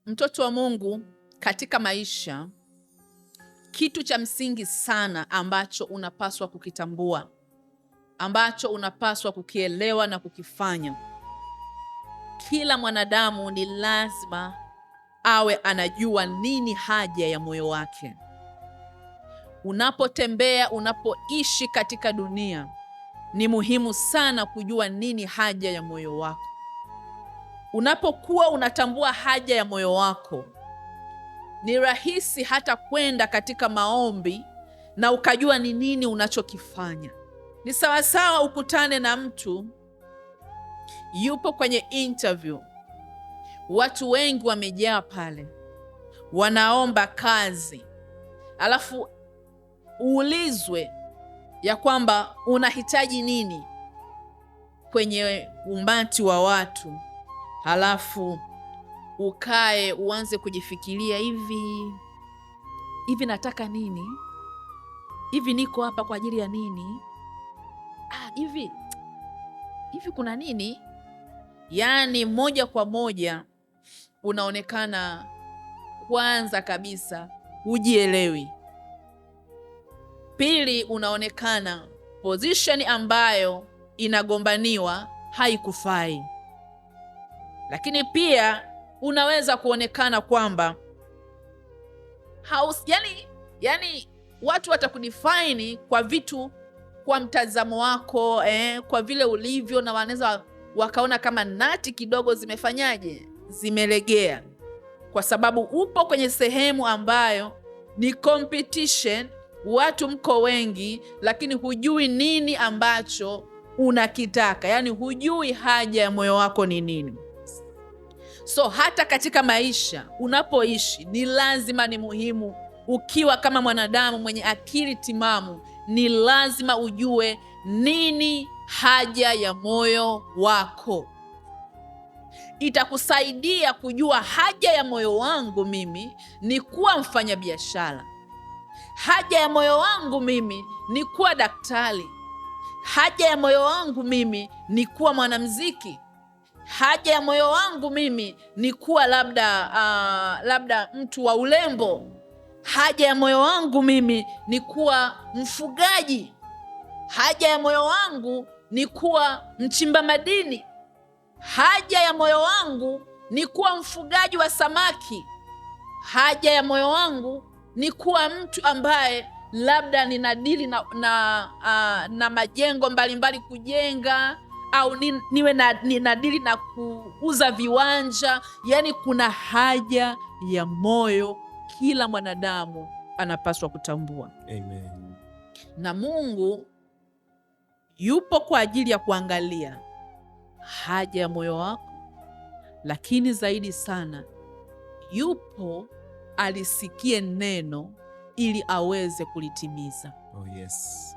Mtoto wa Mungu, katika maisha, kitu cha msingi sana ambacho unapaswa kukitambua, ambacho unapaswa kukielewa na kukifanya, kila mwanadamu ni lazima awe anajua nini haja ya moyo wake. Unapotembea, unapoishi katika dunia, ni muhimu sana kujua nini haja ya moyo wako. Unapokuwa unatambua haja ya moyo wako, ni rahisi hata kwenda katika maombi na ukajua ni nini unachokifanya. Ni sawasawa ukutane na mtu yupo kwenye interview, watu wengi wamejaa pale, wanaomba kazi, alafu uulizwe ya kwamba unahitaji nini kwenye umati wa watu, halafu ukae uanze kujifikiria, hivi nataka nini? Hivi niko hapa kwa ajili ya nini? Hivi kuna nini? Yaani moja kwa moja unaonekana kwanza kabisa hujielewi. Pili, unaonekana position ambayo inagombaniwa haikufai. Lakini pia unaweza kuonekana kwamba yani watu watakudefine kwa vitu, kwa mtazamo wako, kwa vile ulivyo, na wanaweza wakaona kama nati kidogo zimefanyaje, zimelegea, kwa sababu upo kwenye sehemu ambayo ni competition, watu mko wengi, lakini hujui nini ambacho unakitaka, yani hujui haja ya moyo wako ni nini. So hata katika maisha unapoishi, ni lazima, ni muhimu, ukiwa kama mwanadamu mwenye akili timamu, ni lazima ujue nini haja ya moyo wako. Itakusaidia kujua haja ya moyo wangu mimi ni kuwa mfanyabiashara. Haja ya moyo wangu mimi ni kuwa daktari. Haja ya moyo wangu mimi ni kuwa mwanamuziki. Haja ya moyo wangu mimi ni kuwa labda mtu wa urembo. Haja ya moyo wangu mimi ni kuwa mfugaji. Haja ya moyo wangu ni kuwa mchimba madini. Haja ya moyo wangu ni kuwa mfugaji wa samaki. Haja ya moyo wangu ni kuwa mtu ambaye labda ninadili na majengo mbalimbali, kujenga, au niwe ninadili na kuuza viwanja. Yani kuna haja ya moyo kila mwanadamu anapaswa kutambua. Amen. Na Mungu yupo kwa ajili ya kuangalia haja ya moyo wako, lakini zaidi sana yupo alisikie neno ili aweze kulitimiza. Oh yes.